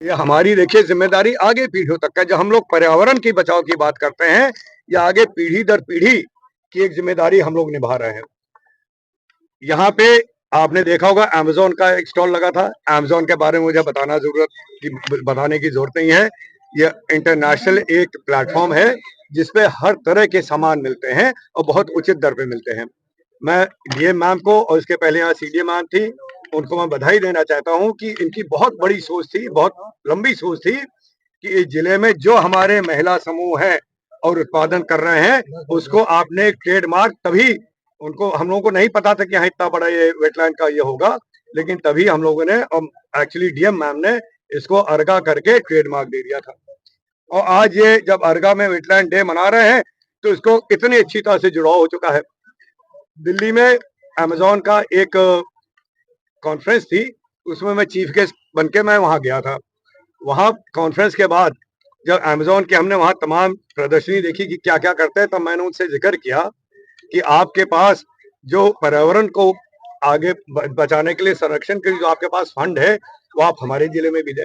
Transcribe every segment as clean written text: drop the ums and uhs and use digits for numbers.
ये हमारी देखिए जिम्मेदारी आगे पीढ़ियों तक का, जब हम लोग पर्यावरण की बचाव की बात करते हैं, या आगे पीढ़ी दर पीढ़ी की एक जिम्मेदारी हम लोग निभा रहे हैं। यहाँ पे आपने देखा होगा अमेज़न का एक स्टॉल लगा था। अमेज़न के बारे में मुझे बताने की ज़रूरत नहीं है। ये इंटरनेशनल एक प्लेटफ़ॉर्म है, जिसपे हर तरह के सामान मिलते हैं और बहुत उचित दर पे मिलते हैं। मैं डीएम मैम को और इसके पहले यहाँ सीडीएम मैम थी, उनको मैं बधाई देना चाहता हूँ कि इनकी बहुत बड़ी सोच थी, बहुत लंबी सोच थी कि इस जिले में जो हमारे महिला समूह हैं और उत्पादन कर रहे हैं, उसको आपने ट्रेडमार्क तभी उनको हम लोगों को नहीं पता था कि यहाँ इतना बड़ा ये वेटलैंड का ये होगा, लेकिन तभी हम लोगों ने एक्चुअली डीएम मैम ने इसको अर्गा करके ट्रेडमार्क दे दिया था। और आज ये जब अर्गा में वेटलैंड डे मना रहे हैं, तो इसको इतनी अच्छी तरह से जुड़ाव हो चुका है। दिल्ली में अमेज़न का एक कॉन्फ्रेंस थी, उसमें मैं चीफ गेस्ट बन के मैं वहाँ गया था। वहाँ कॉन्फ्रेंस के बाद जब अमेज़न की हमने वहाँ तमाम प्रदर्शनी देखी कि क्या-क्या करते हैं, तब मैंने उनसे ज़िक्र किया कि आपके पास जो पर्यावरण को आगे बचाने के लिए, संरक्षण के लिए जो आपके पास फंड है, वो आप हमारे जिले में भी दें।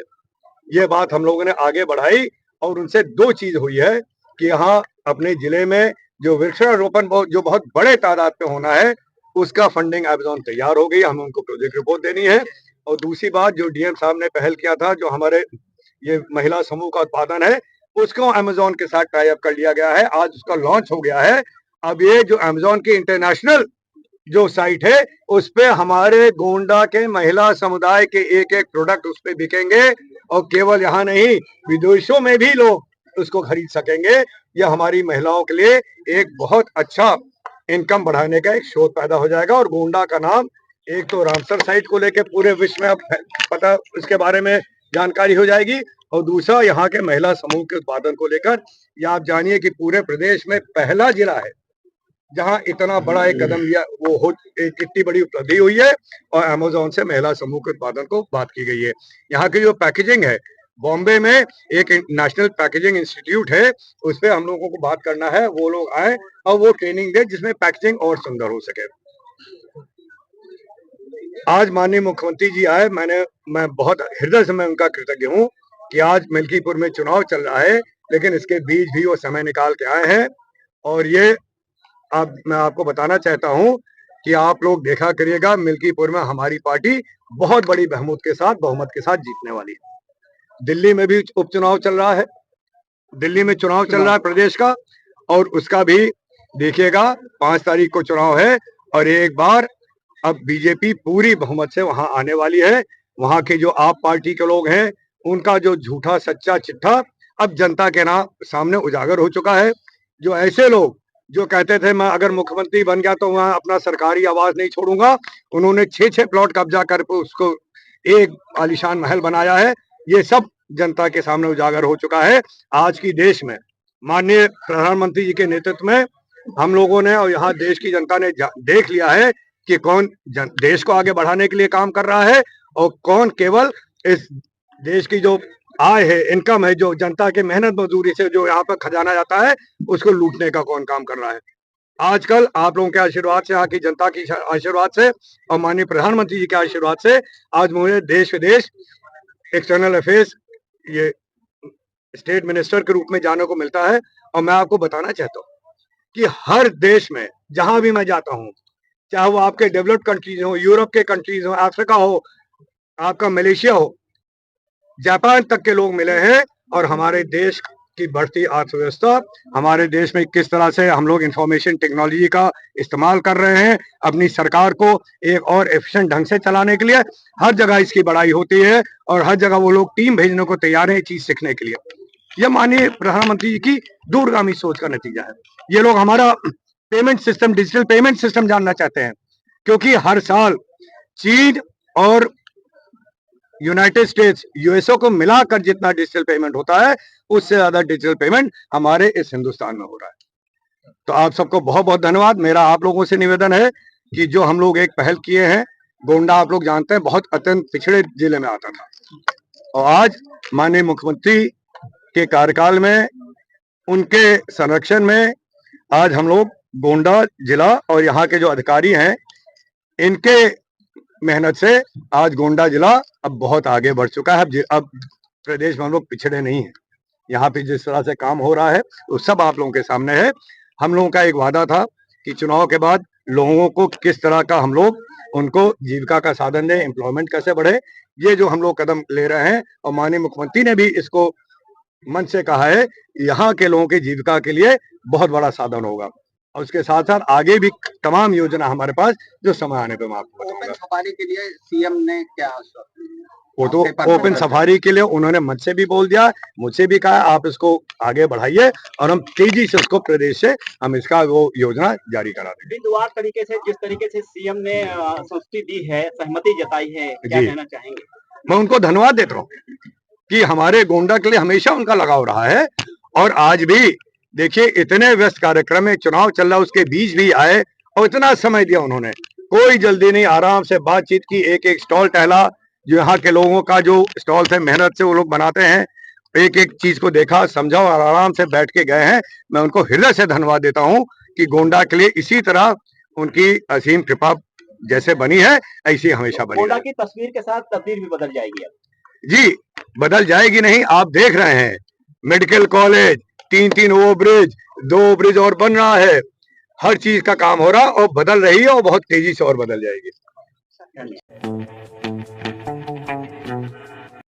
ये बात हम लोगों ने आगे बढ़ाई और उनसे 2 चीज़ हुई है कि यहाँ अपने जिले में जो वृक्षारोपण जो बहुत बड़े तादाद पे होना है, उसका फंडिंग अमेज़न तैयार हो गई, हमें उनको प्रोजेक्ट रिपोर्ट देनी है। और दूसरी बात, जो डीएम साहब ने पहल किया था, जो हमारे ये महिला समूह का उत्पादन है, उसको अमेज़न के साथ टाई अप कर लिया गया है, आज उसका लॉन्च हो गया है। अब ये जो अमेज़न की इंटरनेशनल जो साइट है, उस पे हमारे गोंडा के महिला समुदाय के एक-एक प्रोडक्ट उस पे बिकेंगे और केवल यहाँ नहीं, विदेशों में भी लोग उसको खरीद सकेंगे। यह हमारी महिलाओं के लिए एक बहुत अच्छा इनकम बढ़ाने का एक स्रोत पैदा हो जाएगा और गोंडा का नाम एक तो रामसर साइट को लेके पूरे विश्व में अब पता इसके बारे में जानकारी हो जाएगी, और दूसरा यहाँ के महिला समूह के उत्पादन को लेकर ये आप जानिए कि पूरे प्रदेश में पहला जिला है जहाँ इतना बड़ा एक कदम लिया, वो हो एक इतनी बड़ी उपलब्धि हुई है और अमेज़न से महिला समूह के उत्पादन को बात की गई है। यहाँ की जो पैकेजिंग है, बॉम्बे में एक नेशनल पैकेजिंग इंस्टीट्यूट है, उस पे हम लोगों को बात करना है, वो लोग आए और वो ट्रेनिंग दें जिसमें पैकेजिंग और सुंदर हो सके। आज माननीय मुख्यमंत्री जी आए, मैं बहुत हृदय से मैं उनका कृतज्ञ हूँ कि आज मिल्कीपुर में चुनाव चल रहा है, लेकिन इसके बीच भी वो समय निकाल के आए हैं। और ये मैं आपको बताना चाहता हूँ कि आप लोग देखा करिएगा, मिल्कीपुर में हमारी पार्टी बहुत बड़ी बहुमत के साथ जीतने वाली है। दिल्ली में भी उपचुनाव चल रहा है, दिल्ली में चुनाव चल रहा है प्रदेश का, और उसका भी देखिएगा 5 तारीख को चुनाव है और एक बार अब बीजेपी पूरी बहुमत से वहां आने वाली है। वहां के जो आप पार्टी के लोग हैं, उनका जो झूठा सच्चा चिट्ठा अब जनता के सामने उजागर हो चुका है। जो ऐसे लोग जो कहते थे मैं अगर मुख्यमंत्री बन गया तो वहां अपना सरकारी आवास नहीं छोड़ूंगा, उन्होंने 6-6 प्लॉट कब्जा कर उसको एक आलीशान महल बनाया है। ये सब जनता के सामने उजागर हो चुका है। आज की देश में माननीय प्रधानमंत्री जी के नेतृत्व में हम लोगों ने और यहाँ देश की जनता ने देख लिया है कि कौन देश को आगे बढ़ाने के लिए काम कर रहा है और कौन केवल इस देश की जो आय है, इनकम है, जो जनता के मेहनत मजदूरी से जो यहाँ पर खजाना जाता है, उसको लूटने का कौन काम कर रहा है। आजकल आप लोगों के आशीर्वाद से, यहाँ की जनता की आशीर्वाद से और माननीय प्रधानमंत्री जी के आशीर्वाद से आज मुझे देश विदेश एक्सटर्नल अफेयर्स ये स्टेट मिनिस्टर के रूप में जाने को मिलता है। और मैं आपको बताना चाहता हूँ कि हर देश में जहां भी मैं जाता हूँ, चाहे वो आपके डेवलप्ड कंट्रीज हो, यूरोप के कंट्रीज हो, अफ्रीका हो, आपका मलेशिया हो, जापान तक के लोग मिले हैं और हमारे देश की बढ़ती अर्थव्यवस्था, हमारे देश में किस तरह से हम लोग इंफॉर्मेशन टेक्नोलॉजी का इस्तेमाल कर रहे हैं अपनी सरकार को एक और एफिशिएंट ढंग से चलाने के लिए, हर जगह इसकी बड़ाई होती है और हर जगह वो लोग टीम भेजने को तैयार है चीज सीखने के लिए। यह माननीय प्रधानमंत्री जी की दूरगामी सोच का नतीजा है। ये लोग हमारा payment system, digital payment system जानना चाहते हैं, क्योंकि हर साल चीन और यूनाइटेड स्टेट्स, यूएसओ को मिलाकर जितना डिजिटल पेमेंट होता है, उससे ज्यादा डिजिटल पेमेंट हमारे इस हिंदुस्तान में हो रहा है। तो आप सबको बहुत बहुत धन्यवाद। मेरा आप लोगों से निवेदन है कि जो हम लोग एक पहल किए हैं, गोंडा आप लोग जानते हैं बहुत अत्यंत पिछड़े जिले में आता था, और आज माननीय मुख्यमंत्री के कार्यकाल में, उनके संरक्षण में आज हम लोग गोंडा जिला और यहाँ के जो अधिकारी हैं, इनके मेहनत से आज गोंडा जिला अब बहुत आगे बढ़ चुका है। अब प्रदेश में हम लोग पिछड़े नहीं हैं। यहाँ पे जिस तरह से काम हो रहा है वो सब आप लोगों के सामने है। हम लोगों का एक वादा था कि चुनाव के बाद लोगों को किस तरह का हम लोग उनको जीविका का साधन दें, एम्प्लॉयमेंट कैसे बढ़े, ये जो हम लोग कदम ले रहे हैं और माननीय मुख्यमंत्री ने भी इसको मन से कहा है, यहाँ के लोगों की जीविका के लिए बहुत बड़ा साधन होगा। और उसके साथ साथ आगे भी तमाम योजना हमारे पास जो समय आने पे मैं आपको बताऊंगा। सफारी के लिए सीएम ने क्या वो तो ओपन सफारी के लिए उन्होंने मुझसे भी बोल दिया, मुझसे भी कहा आप इसको आगे बढ़ाइए और हम तेजी से उसको प्रदेश से हम इसका वो योजना जारी करा देंगे। दुआर तरीके से जिस तरीके से सीएम ने संस्तुति दी है, सहमति जताई है, क्या कहना चाहेंगे? मैं उनको धन्यवाद देता हूँ कि हमारे गोंडा के लिए हमेशा उनका लगाव रहा है और आज भी देखिए इतने व्यस्त कार्यक्रम में चुनाव चल रहा है उसके बीच भी आए और इतना समय दिया उन्होंने, कोई जल्दी नहीं, आराम से बातचीत की, एक एक स्टॉल टहला, जो यहाँ के लोगों का जो स्टॉल से मेहनत से वो लोग बनाते हैं, एक एक चीज को देखा, समझा और आराम से बैठ के गए हैं। मैं उनको हृदय से धन्यवाद देता हूँ कि गोंडा के लिए इसी तरह उनकी असीम कृपा जैसे बनी है ऐसी हमेशा बनी। गोंडा की तस्वीर के साथ तस्वीर भी बदल जाएगी जी, बदल जाएगी नहीं, आप देख रहे हैं मेडिकल कॉलेज, 3-3 ओवरब्रिज, 2 ब्रिज और बन रहा है, हर चीज का काम हो रहा और बदल रही है और बहुत तेजी से और बदल जाएगी।